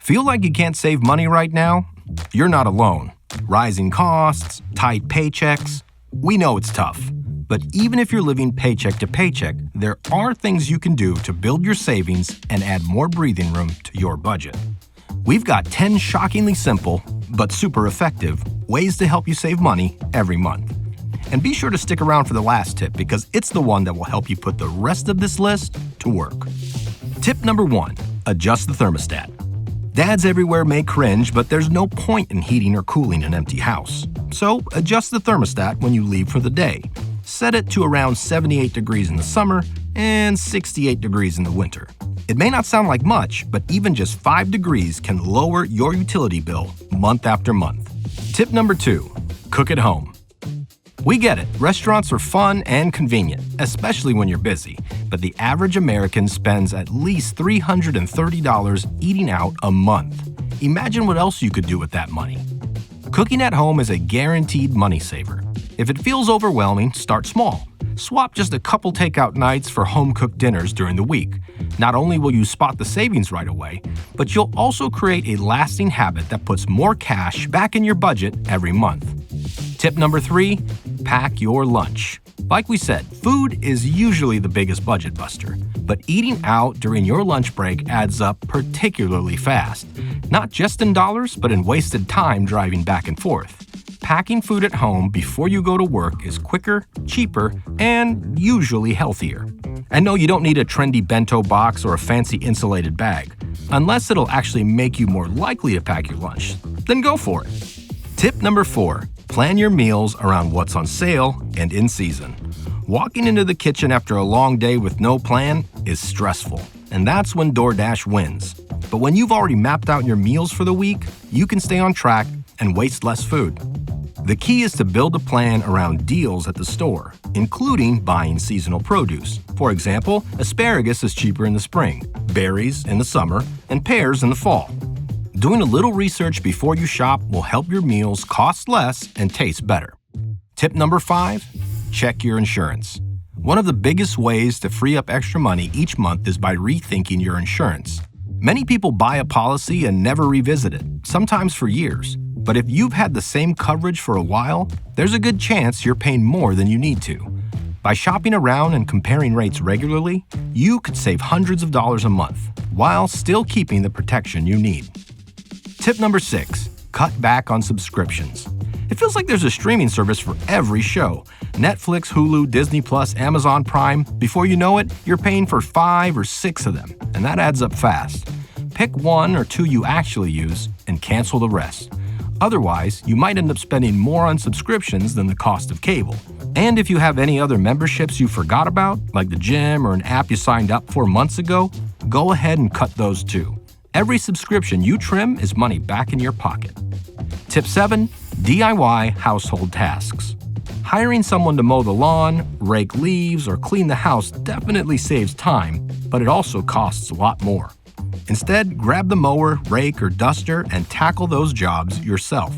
Feel like you can't save money right now? You're not alone. Rising costs, tight paychecks. We know it's tough. But even if you're living paycheck to paycheck, there are things you can do to build your savings and add more breathing room to your budget. We've got 10 shockingly simple, but super effective, ways to help you save money every month. And be sure to stick around for the last tip because it's the one that will help you put the rest of this list to work. Tip number 1, adjust the thermostat. Dads everywhere may cringe, but there's no point in heating or cooling an empty house. So adjust the thermostat when you leave for the day. Set it to around 78 degrees in the summer and 68 degrees in the winter. It may not sound like much, but even just 5 degrees can lower your utility bill month after month. Tip number 2, cook at home. We get it, restaurants are fun and convenient, especially when you're busy, but the average American spends at least $330 eating out a month. Imagine what else you could do with that money. Cooking at home is a guaranteed money saver. If it feels overwhelming, start small. Swap just a couple takeout nights for home-cooked dinners during the week. Not only will you spot the savings right away, but you'll also create a lasting habit that puts more cash back in your budget every month. Tip number 3, pack your lunch. Like we said, food is usually the biggest budget buster, but eating out during your lunch break adds up particularly fast. Not just in dollars, but in wasted time driving back and forth. Packing food at home before you go to work is quicker, cheaper, and usually healthier. And no, you don't need a trendy bento box or a fancy insulated bag. Unless it'll actually make you more likely to pack your lunch, then go for it. Tip number 4, plan your meals around what's on sale and in season. Walking into the kitchen after a long day with no plan is stressful, and that's when DoorDash wins. But when you've already mapped out your meals for the week, you can stay on track and waste less food. The key is to build a plan around deals at the store, including buying seasonal produce. For example, asparagus is cheaper in the spring, berries in the summer, and pears in the fall. Doing a little research before you shop will help your meals cost less and taste better. Tip number 5, check your insurance. One of the biggest ways to free up extra money each month is by rethinking your insurance. Many people buy a policy and never revisit it, sometimes for years. But if you've had the same coverage for a while, there's a good chance you're paying more than you need to. By shopping around and comparing rates regularly, you could save hundreds of dollars a month, while still keeping the protection you need. Tip number 6, cut back on subscriptions. It feels like there's a streaming service for every show. Netflix, Hulu, Disney+, Amazon Prime. Before you know it, you're paying for 5 or 6 of them, and that adds up fast. Pick 1 or 2 you actually use and cancel the rest. Otherwise, you might end up spending more on subscriptions than the cost of cable. And if you have any other memberships you forgot about, like the gym or an app you signed up for months ago, go ahead and cut those too. Every subscription you trim is money back in your pocket. Tip 7, DIY household tasks. Hiring someone to mow the lawn, rake leaves, or clean the house definitely saves time, but it also costs a lot more. Instead, grab the mower, rake, or duster and tackle those jobs yourself.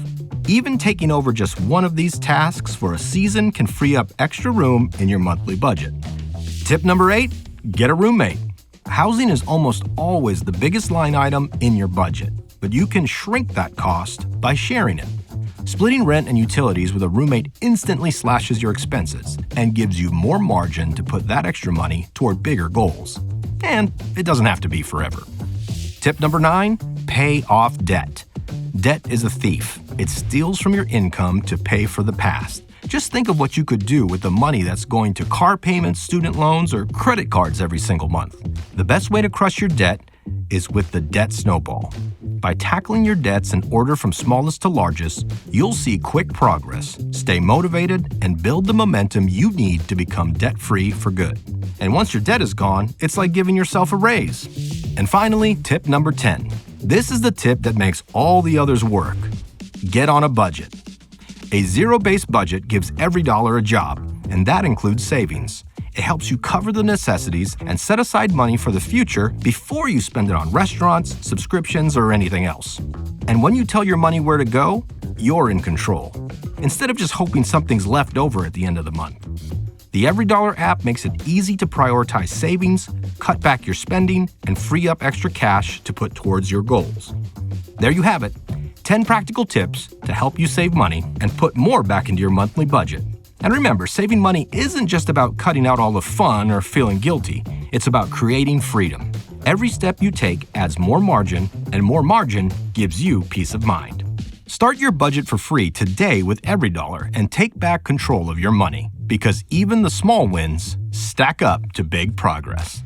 Even taking over just one of these tasks for a season can free up extra room in your monthly budget. Tip number 8, get a roommate. Housing is almost always the biggest line item in your budget, but you can shrink that cost by sharing it. Splitting rent and utilities with a roommate instantly slashes your expenses and gives you more margin to put that extra money toward bigger goals. And it doesn't have to be forever. Tip number 9, pay off debt. Debt is a thief. It steals from your income to pay for the past. Just think of what you could do with the money that's going to car payments, student loans, or credit cards every single month. The best way to crush your debt is with the debt snowball. By tackling your debts in order from smallest to largest, you'll see quick progress, stay motivated, and build the momentum you need to become debt-free for good. And once your debt is gone, it's like giving yourself a raise. And finally, tip number 10. This is the tip that makes all the others work. Get on a budget. A zero-based budget gives every dollar a job, and that includes savings. It helps you cover the necessities and set aside money for the future before you spend it on restaurants, subscriptions, or anything else. And when you tell your money where to go, you're in control, instead of just hoping something's left over at the end of the month. The Every Dollar app makes it easy to prioritize savings, cut back your spending, and free up extra cash to put towards your goals. There you have it, 10 practical tips to help you save money and put more back into your monthly budget. And remember, saving money isn't just about cutting out all the fun or feeling guilty. It's about creating freedom. Every step you take adds more margin, and more margin gives you peace of mind. Start your budget for free today with EveryDollar and take back control of your money, because even the small wins stack up to big progress.